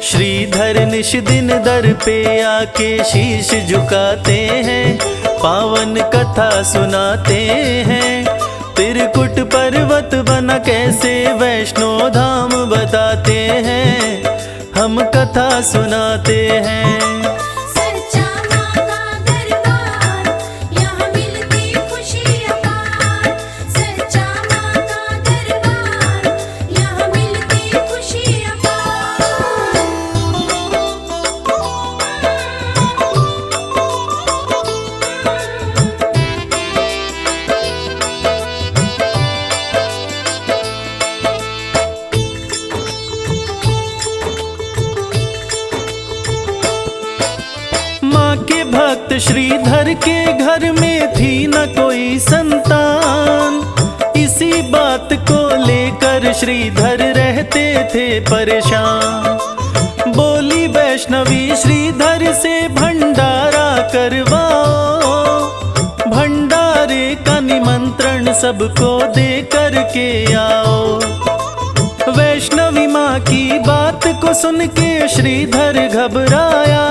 श्रीधर निश दिन दर पे आके शीश झुकाते हैं, पावन कथा सुनाते हैं। त्रिकुट पर्वत बना कैसे वैष्णो धाम बताते हैं, हम कथा सुनाते हैं। सच्चा माँ का दरबार, यहाँ मिलती खुशी अपार। सच्चा माँ का दरबार, यहाँ मिलती खुशी अपार। माँ के भक्त श्रीधर के घर में थी न कोई संतान, इसी बात को लेकर श्रीधर रहते थे परेशान। बोली वैष्णवी श्रीधर से भंडारा करवाओ, भंडारे का निमंत्रण सबको दे करके आओ। वैष्णवी माँ की बात को सुन के श्रीधर घबराया,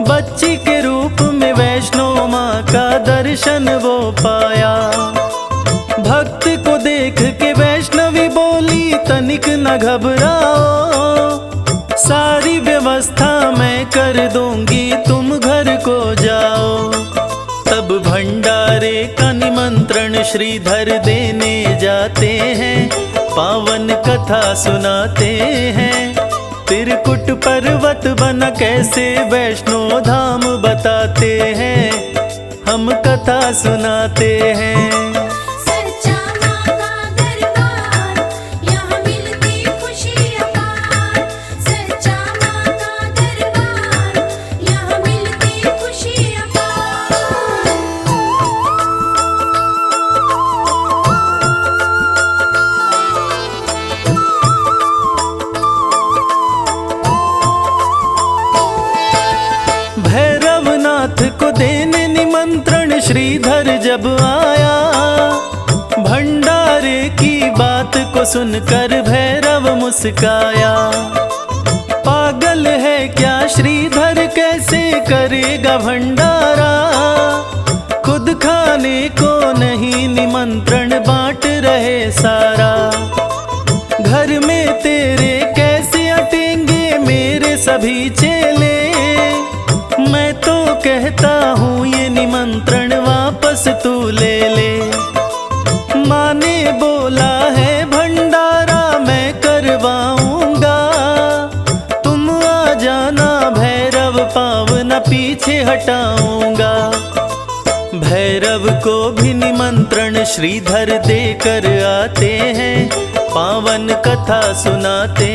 बच्ची के रूप में वैष्णो माँ का दर्शन वो पाया। भक्त को देख के वैष्णवी बोली तनिक न घबराओ, सारी व्यवस्था मैं कर दूंगी तुम घर को जाओ। तब भंडारे का निमंत्रण श्रीधर देने जाते हैं, पावन कथा सुनाते हैं। त्रिकुट पर्वत बना कैसे वैष्णो धाम बताते हैं, हम कथा सुनाते हैं। सच्चा माँ का दरबार, यहाँ मिलती खुशी अपार। सच्चा माँ का दरबार, यहाँ मिलती खुशी अपार। भैरवनाथ को देने निमंत्रण श्रीधर जब आया, भंडारे की बात को सुनकर भैरव मुस्काया। पागल है क्या श्रीधर, कैसे करेगा भंडारा, खुद खाने को नहीं निमंत्रण बांट रहे सारा। घर में तेरे कैसे अटेंगे मेरे सभी चेले, मैं तो कहता हूँ ये निमंत्रण वापस तू ले ले। माँ ने बोला है भंडारा मैं करवाऊंगा, तुम आ जाना भैरव पाँव न पीछे हटाऊंगा। भैरव को भी निमंत्रण श्रीधर देकर आते हैं, पावन कथा सुनाते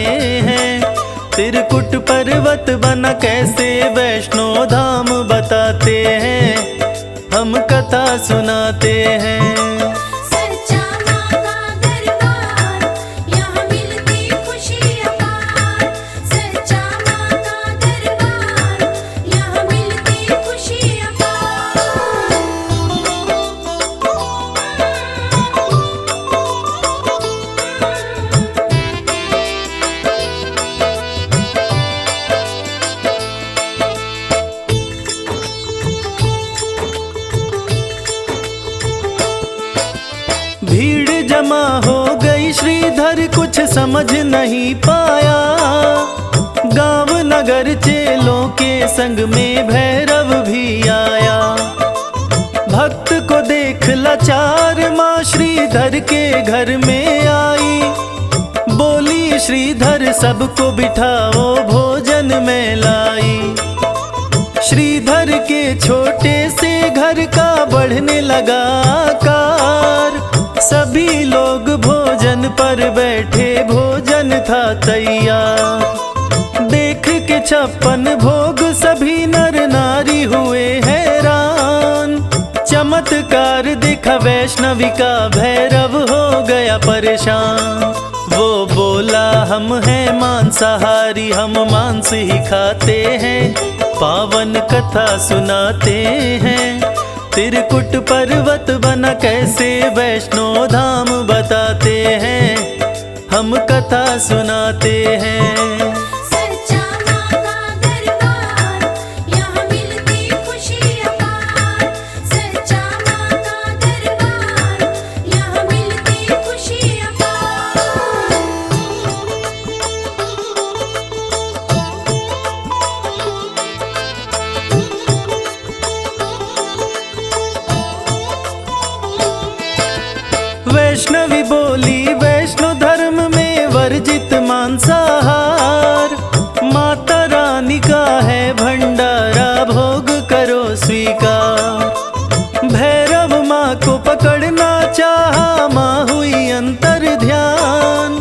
हैं। त्रिकुट पर्वत बना कैसे वैष्णो धाम बताते हैं, हम कथा सुनाते हैं। सच्चा माँ का दरबार, यहाँ मिलती खुशी अपार। सच्चा माँ का दरबार, यहाँ मिलती खुशी अपार। भीड़ जमा हो गई श्रीधर कुछ समझ नहीं पाया, गांव नगर चेलों के संग में भैरव भी आया। भक्त को देख लाचार माँ श्रीधर के घर में आई, बोली श्रीधर सबको बिठाओ भोजन में लाई। श्रीधर के छोटे से घर का बढ़ने लगा आकार, सभी लोग भोजन पर बैठे भोजन था तैयार। देख के 56 भोग सभी नर नारी हुए हैरान, चमक चमत्कार देखा वैष्णवी का, भैरव हो गया परेशान। वो बोला हम हैं मांसाहारी, हम मांस ही खाते हैं, पावन कथा सुनाते हैं। त्रिकुट पर्वत बना कैसे वैष्णो धाम बताते हैं, हम कथा सुनाते हैं। सच्चा माँ का दरबार, यहाँ मिलती खुशी अपार। सच्चा माँ का दरबार, यहाँ मिलती खुशी अपार। वैष्णवी बोली वैष्णो धर्म में वर्जित मांसाहार, माता रानी का है भंडारा, भोग करो स्वीकार। भैरव माँ को पकड़ना चाहा, माँ हुई अंतर ध्यान।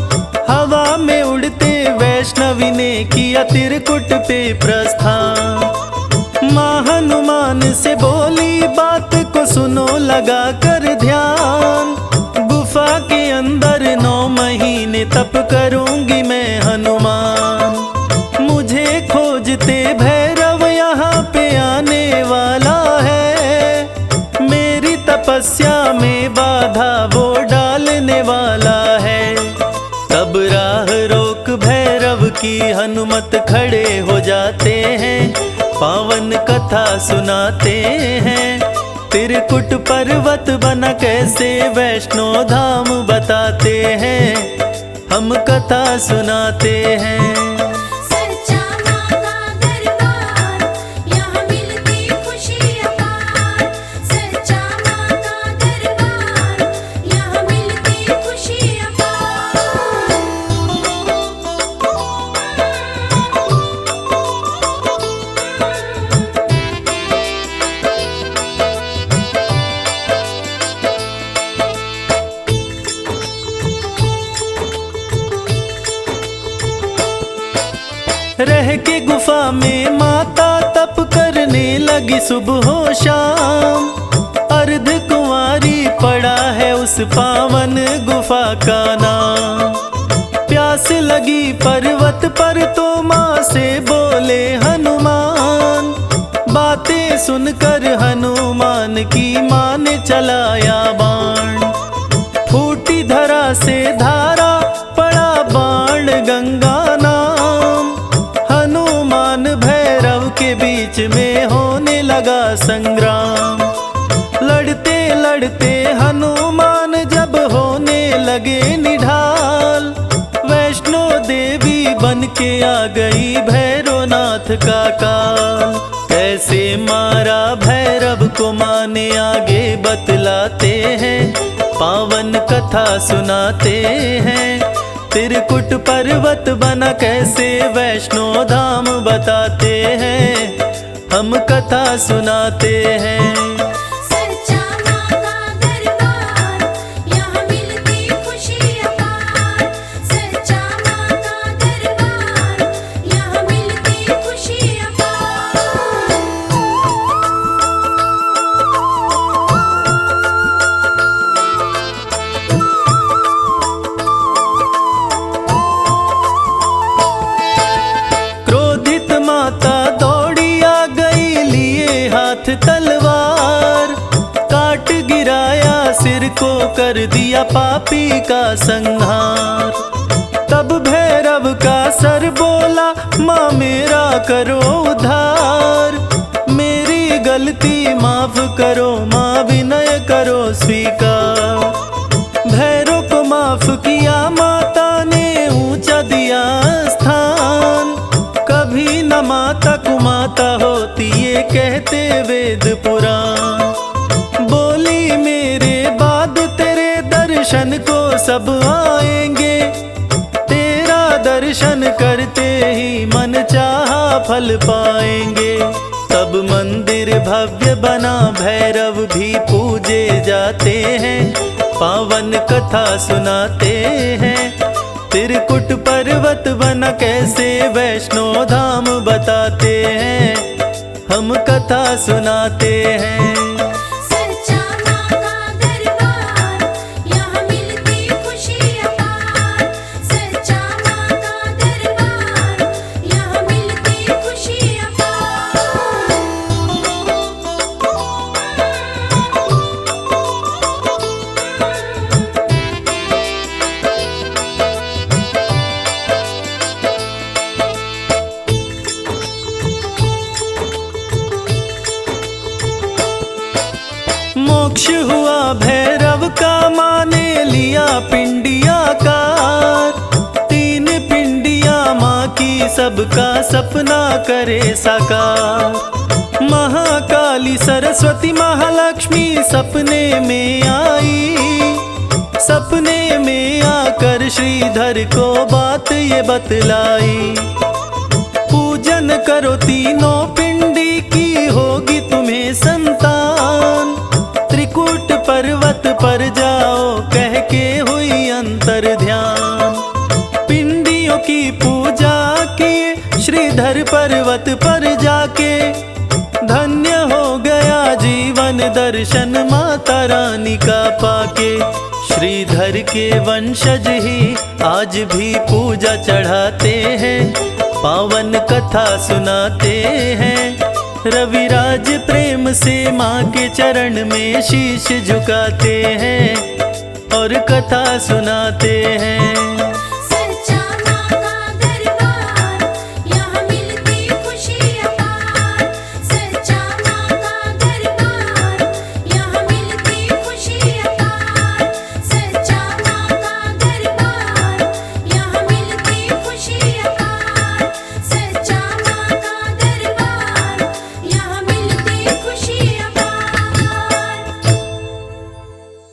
हवा में उड़ते वैष्णवी ने किया त्रिकुट पे प्रस्थान। माँ हनुमान से बोली बात को सुनो लगा कर ध्यान। गुफा के अंदर 9 महीने तप करूंगी मैं हनुमान। मुझे खोजते भैरव यहाँ पे आने वाला है, मेरी तपस्या में बाधा वो डालने वाला है। तब राह रोक भैरव की हनुमत खड़े हो जाते हैं, पावन कथा सुनाते हैं। त्रिकुट पर्वत बना कैसे वैष्णो धाम बताते हैं, हम कथा सुनाते हैं। सच्चा माँ का दरबार, यहाँ मिलती खुशी अपार। सच्चा माँ का दरबार, यहाँ मिलती खुशी अपार। रह के गुफा में माता तप करने लगी सुबह हो शाम। अर्ध कुंवारी पड़ा है उस पावन गुफा का नाम। प्यास लगी पर्वत पर तो माँ से बोले हनुमान। बातें सुनकर हनुमान की माँ ने चलाया बाण। फूटी धरा से धारा पड़ा बाण गंगा नाम। हनुमान भैरव के बीच में होने लगा संग्राम। लड़ते लड़ते हनुमान जब होने लगे निढाल। वैष्णो देवी बन के आ गई भैरवनाथ का काल। कैसे मारा भैरव को माँ ने आगे बतलाते हैं, पावन कथा सुनाते हैं। त्रिकुट पर्वत बना कैसे वैष्णो धाम बताते हैं, हम कथा सुनाते हैं। सच्चा माँ का दरबार, यहाँ मिलती खुशी अपार। सच्चा माँ का दरबार, यहाँ मिलती खुशी अपार। क्रोधित माता दौड़ी आ गई लिए हाथ तलवार। काट गिराया सिर को कर दिया पापी का संहार। तब भैरव का सर बोला माँ मेरा करो उद्धार। मेरी गलती माफ करो माँ विनय करो स्वीकार। भैरव को माफ किया माता ने ऊंचा दिया स्थान। कभी न माता कुमाता होती ये कहते वेद पुराण। बोली मेरे बाद तेरे दर्शन को सब आएंगे। तेरा दर्शन करते ही मन चाहा फल पाएंगे। तब मंदिर भव्य बना भैरव भी पूजे जाते हैं, पावन कथा सुनाते हैं। त्रिकुट पर्वत बना कैसे वैष्णो धाम बताते हैं, हम कथा सुनाते हैं। सच्चा मोक्ष हुआ भैरव का, माँ ने लिया पिंडिया कार। 3 पिंडिया माँ की, सबका सपना करे साकार। महाकाली सरस्वती महालक्ष्मी सपने में आई। सपने में आकर श्रीधर को बात ये बतलाई। पूजन करो तीनों पिंडी की, होगी तुम्हें संतान। त्रिकूट पर्वत पर जाओ, कह के हुई अंतर ध्यान। पिंडियों की पूजा किए श्रीधर पर्वत पर जाके। धन्य हो गया जीवन दर्शन माता रानी का पाके। श्रीधर के वंशज ही आज भी पूजा चढ़ाते हैं, पावन कथा सुनाते हैं। रविराज प्रेम से माँ के चरण में शीश झुकाते हैं और कथा सुनाते हैं।